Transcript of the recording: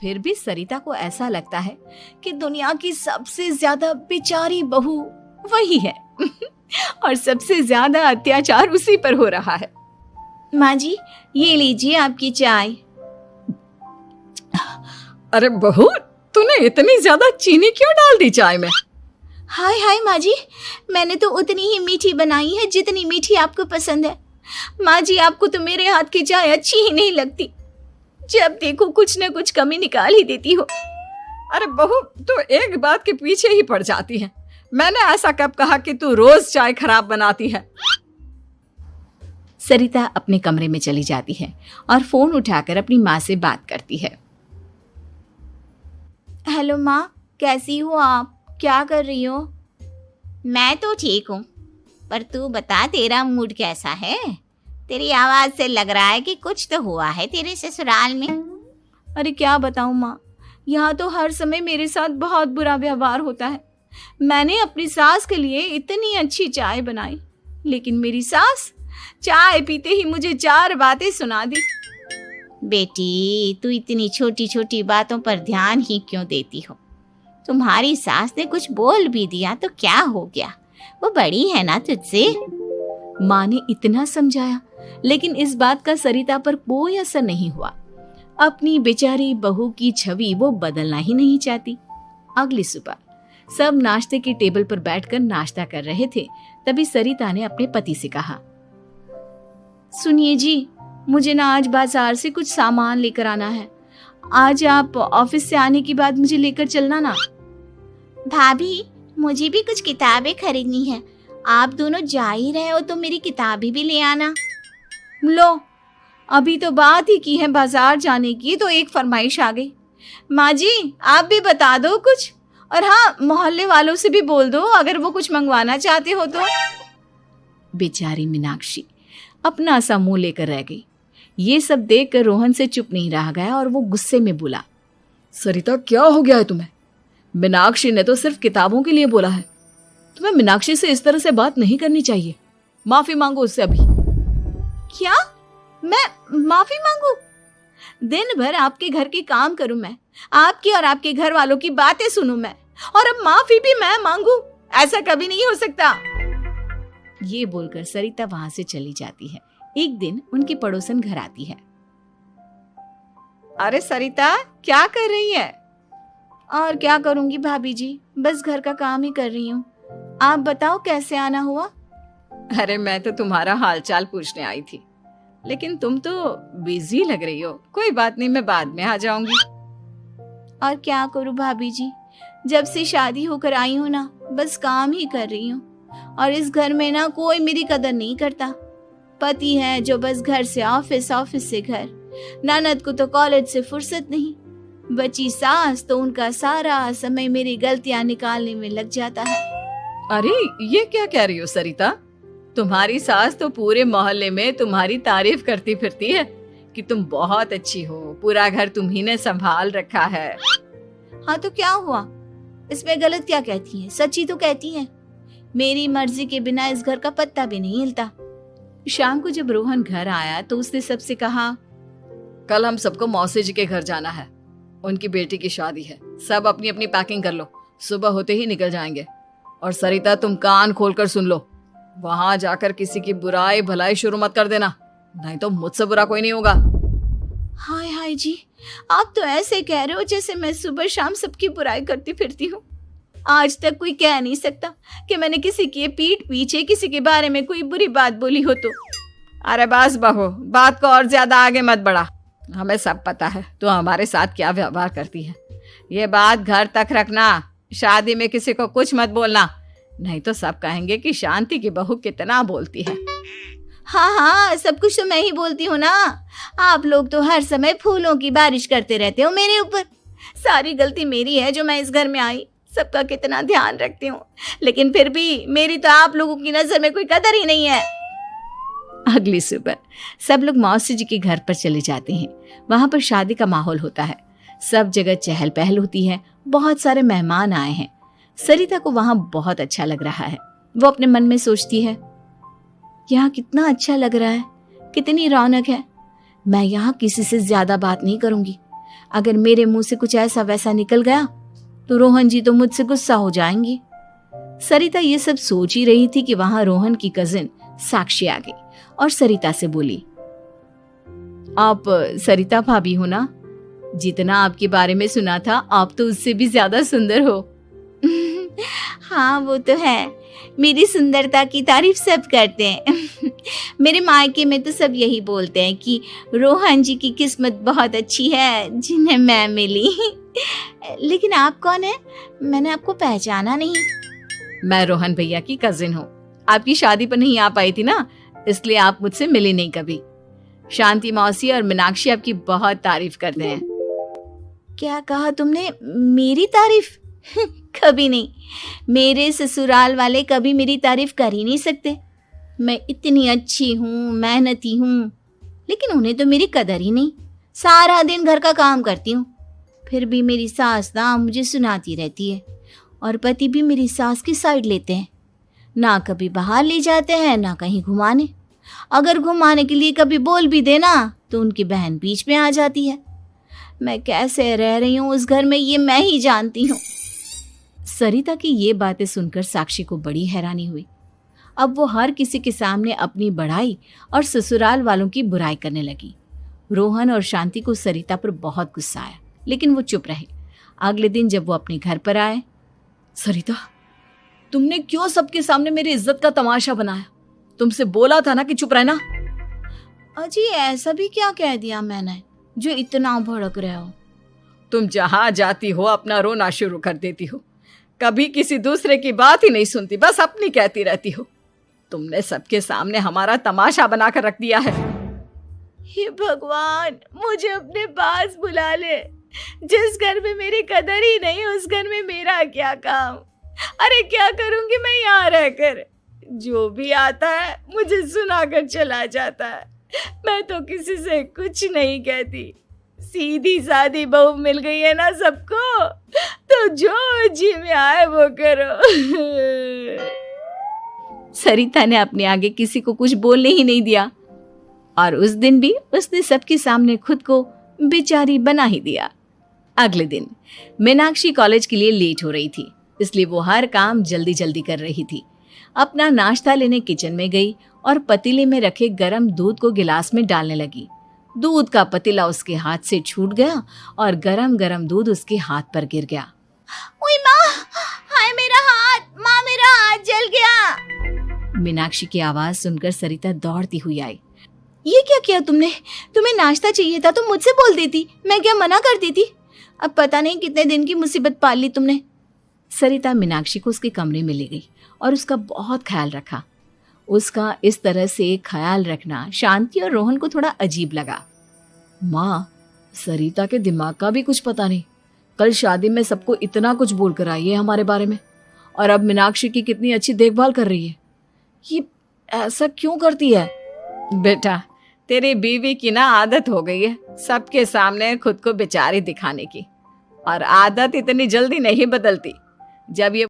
फिर भी सरिता को ऐसा लगता है कि दुनिया की सबसे ज्यादा बेचारी बहू वही है और सबसे ज्यादा अत्याचार उसी पर हो रहा है। माँ जी, ये लीजिए आपकी चाय। अरे बहू, तूने इतनी ज्यादा चीनी क्यों डाल दी चाय में? हाय हाय माँ जी, मैंने तो उतनी ही मीठी बनाई है जितनी मीठी आपको पसंद है। माँ जी, आपको तो मेरे हाथ की चाय अच्छी ही नहीं लगती। जब देखो कुछ न कुछ कमी निकाल ही देती हो। अरे बहू, तू एक बात के पीछे ही पड़ जाती है। मैंने ऐसा कब कहा कि तू रोज चाय खराब बनाती है? सरिता अपने कमरे में चली जाती है और फोन उठाकर अपनी माँ से बात करती है। हेलो माँ, कैसी हो आप? क्या कर रही हो? मैं तो ठीक हूँ, पर तू बता, तेरा मूड कैसा है? तेरी आवाज से लग रहा है कि कुछ तो हुआ है तेरे ससुराल में। अरे क्या बताऊँ माँ, यहाँ तो हर समय मेरे साथ बहुत बुरा व्यवहार होता है। मैंने अपनी सास के लिए इतनी अच्छी चाय बनाई, लेकिन मेरी सास चाय पीते ही मुझे 4 बातें सुना दी। बेटी, तू इतनी छोटी छोटी बातों पर ध्यान ही क्यों देती हो? तुम्हारी सास ने कुछ बोल भी दिया तो क्या हो गया, वो बड़ी है ना तुझसे। माँ ने इतना समझाया, लेकिन इस बात का सरिता पर कोई असर नहीं हुआ। अपनी बेचारी बहू की छवि वो बदलना ही नहीं चाहती। अगली सुबह सब नाश्ते की टेबल पर बैठकर नाश्ता कर रहे थे, तभी सरिता ने अपने पति से कहा, सुनिए जी, मुझे ना आज बाजार से कुछ सामान लेकर आना है। आज आप ऑफिस से आने के बाद मुझे लेकर चलना ना। भाभी, मुझे भी कुछ किताबें खरीदनी है। आप दोनों जा ही रहे हो तो मेरी किताबें भी ले आना। लो, अभी तो बात ही की है बाजार जाने की, तो एक फरमाइश आ गई। माँ जी, आप भी बता दो कुछ, और हाँ, मोहल्ले वालों से भी बोल दो अगर वो कुछ मंगवाना चाहते हो तो। बेचारी मीनाक्षी अपना सा मुंह लेकर रह गई। ये सब देखकर रोहन से चुप नहीं रह गया और वो गुस्से में बोला, सरिता, क्या हो गया है तुम्हें? मीनाक्षी ने तो सिर्फ किताबों के लिए बोला है। तुम्हें मीनाक्षी से इस तरह से बात नहीं करनी चाहिए। माफी मांगो उससे अभी। क्या? मैं माफी मांगू? दिन भर आपके घर के काम करूं मैं, आपकी और आपके घर वालों की बातें सुनूं मैं, और अब माफी भी मैं मांगू? ऐसा कभी नहीं हो सकता। ये बोलकर सरिता वहां से चली जाती है। एक दिन उनकी पड़ोसन घर आती है। अरे सरिता, क्या कर रही है? और क्या करूंगी भाभी जी, बस घर का काम ही कर रही हूँ। आप बताओ कैसे आना हुआ? अरे मैं तो तुम्हारा हालचाल पूछने आई थी, लेकिन तुम तो बिजी लग रही हो। कोई बात नहीं, मैं बाद में आ जाऊंगी। और क्या करूं भाभी जी, जब से शादी होकर आई हूँ ना, बस काम ही कर रही हूँ। और इस घर में ना कोई मेरी कदर नहीं करता। पति है जो बस घर से ऑफिस, ऑफिस से घर। ननद को तो कॉलेज से फुर्सत नहीं। बची सास तो उनका सारा समय मेरी गलतियां निकालने में लग जाता है। अरे ये क्या कह रही हो सरिता? तुम्हारी सास तो पूरे मोहल्ले में तुम्हारी तारीफ करती फिरती है कि तुम बहुत अच्छी हो, पूरा घर तुम्ही ने संभाल रखा है। हाँ तो क्या हुआ, इसमें गलत क्या कहती है? सच्ची तो कहती है। मेरी मर्जी के बिना इस घर का पत्ता भी नहीं हिलता। शाम को जब रोहन घर आया तो उसने सबसे कहा, कल हम सबको मौसी जी के घर जाना है, उनकी बेटी की शादी है। सब अपनी अपनी पैकिंग कर लो, सुबह होते ही निकल जाएंगे। और सरिता, तुम कान खोलकर सुन लो, वहां जाकर किसी की बुराई भलाई शुरू मत कर देना, नहीं तो मुझसे बुरा कोई नहीं होगा। हाय हाय जी, आप तो ऐसे कह रहे हो जैसे मैं सुबह शाम सबकी बुराई करती फिरती हूँ। आज तक कोई कह नहीं सकता कि मैंने किसी की पीठ पीछे किसी के बारे में कोई बुरी बात बोली हो तो। अरे बस बहू, बात को और ज्यादा आगे मत बढ़ा। हमें सब पता है तो हमारे साथ क्या व्यवहार करती है। ये बात घर तक रखना, शादी में किसी को कुछ मत बोलना, नहीं तो सब कहेंगे कि शांति की बहू कितना बोलती है। हाँ हाँ, सब कुछ तो मैं ही बोलती हूँ ना। आप लोग तो हर समय फूलों की बारिश करते रहते हो मेरे ऊपर। सारी गलती मेरी है जो मैं इस घर में आई, सबका कितना ध्यान रखती हूँ, लेकिन फिर भी मेरी तो आप लोगों की नजर में कोई कदर ही नहीं है। अगली सुबह सब लोग मौसी जी के घर पर चले जाते हैं। वहां पर शादी का माहौल होता है, सब जगह चहल पहल होती है, बहुत सारे मेहमान आए हैं। सरिता को वहां बहुत अच्छा लग रहा है। वो अपने मन में सोचती है, यहाँ कितना अच्छा लग रहा है, कितनी रौनक है। मैं यहाँ किसी से ज्यादा बात नहीं करूंगी, अगर मेरे मुंह से कुछ ऐसा वैसा निकल गया तो रोहन जी तो मुझसे गुस्सा हो जाएंगी। सरिता ये सब सोच ही रही थी कि वहां रोहन की कजिन साक्षी आ गई और सरिता से बोली, आप सरिता भाभी हो ना? जितना आपके बारे में सुना था आप तो उससे भी ज्यादा सुंदर हो। हाँ वो तो है, मेरी सुंदरता की तारीफ सब करते हैं। मेरे मायके में तो सब यही बोलते हैं कि रोहन जी की किस्मत बहुत अच्छी है जिन्हें मैं मिली। लेकिन आप कौन है? मैंने आपको पहचाना नहीं। मैं रोहन भैया की कजिन हूँ। आपकी शादी पर नहीं आ पाई थी ना, इसलिए आप मुझसे मिली नहीं कभी। शांति मौसी और मीनाक्षी आपकी बहुत तारीफ करते हैं। क्या कहा तुमने? मेरी तारीफ? कभी नहीं। मेरे ससुराल वाले कभी मेरी तारीफ कर ही नहीं सकते। मैं इतनी अच्छी हूँ, मेहनती हूँ, लेकिन उन्हें तो मेरी कदर ही नहीं। सारा दिन घर का काम करती हूँ, फिर भी मेरी सास ना मुझे सुनाती रहती है और पति भी मेरी सास की साइड लेते हैं। ना कभी बाहर ले जाते हैं ना कहीं घुमाने। अगर घुमाने के लिए कभी बोल भी देना तो उनकी बहन बीच में आ जाती है। मैं कैसे रह रही हूँ उस घर में ये मैं ही जानती हूँ। सरिता की ये बातें सुनकर साक्षी को बड़ी हैरानी हुई। अब वो हर किसी के सामने अपनी बढ़ाई और ससुराल वालों की बुराई करने लगी। रोहन और शांति को सरिता पर बहुत गुस्सा आया, लेकिन वो चुप रहे। अगले दिन जब वो अपने घर पर आए, सरिता, तुमने क्यों सबके सामने मेरी इज्जत का तमाशा बनाया? तुमसे बोला था ना कि चुप रहना। अजी ऐसा भी क्या कह दिया मैंने जो इतना भड़क रहे हो? तुम जहां जाती हो अपना रोना शुरू कर देती हो। कभी किसी दूसरे की बात ही नहीं सुनती, बस अपनी कहती रहती हो। तुमने सबके सामने हमारा तमाशा बनाकर रख दिया है। हे भगवान, मुझे अपने पास बुला ले। जिस घर में मेरी कदर ही नहीं उस घर में मेरा क्या काम? अरे क्या करूंगी मैं यहाँ रहकर? जो भी आता है मुझे सुनाकर चला जाता है। मैं तो किसी से कुछ नहीं कहती। सीधी सादी बहू मिल गई है ना सबको, तो जो जी में आए वो करो। सरिता ने अपने आगे किसी को कुछ बोलने ही नहीं दिया और उस दिन भी उसने सबके सामने खुद को बेचारी बना ही दिया। अगले दिन मीनाक्षी कॉलेज के लिए लेट हो रही थी, इसलिए वो हर काम जल्दी जल्दी कर रही थी। अपना नाश्ता लेने किचन में गई और पतीले में रखे गरम दूध को गिलास में डालने लगी। दूध का पतीला उसके हाथ से छूट गया और गरम गरम दूध उसके हाथ पर गिर गया। ओए माँ, हाय मेरा हाथ, माँ मेरा हाथ जल गया। मीनाक्षी की आवाज सुनकर सरिता दौड़ती हुई आई। ये क्या किया तुमने? तुम्हें नाश्ता चाहिए था तो मुझसे बोल देती, मैं क्या मना करती थी? अब पता नहीं कितने दिन की मुसीबत पाल ली तुमने। सरिता मीनाक्षी को उसके कमरे में ले गई और उसका बहुत ख्याल रखा। उसका इस तरह से ख्याल रखना शांति और रोहन को थोड़ा अजीब लगा। माँ, सरिता के दिमाग का भी कुछ पता नहीं। कल शादी में सबको इतना कुछ बोल कर आई है हमारे बारे में, और अब मीनाक्षी की कितनी अच्छी देखभाल कर रही है। ये ऐसा क्यों करती है? बेटा, तेरी बीवी की ना आदत हो गई है सबके सामने खुद को बेचारी दिखाने की, और आदत इतनी जल्दी नहीं बदलती। जब ये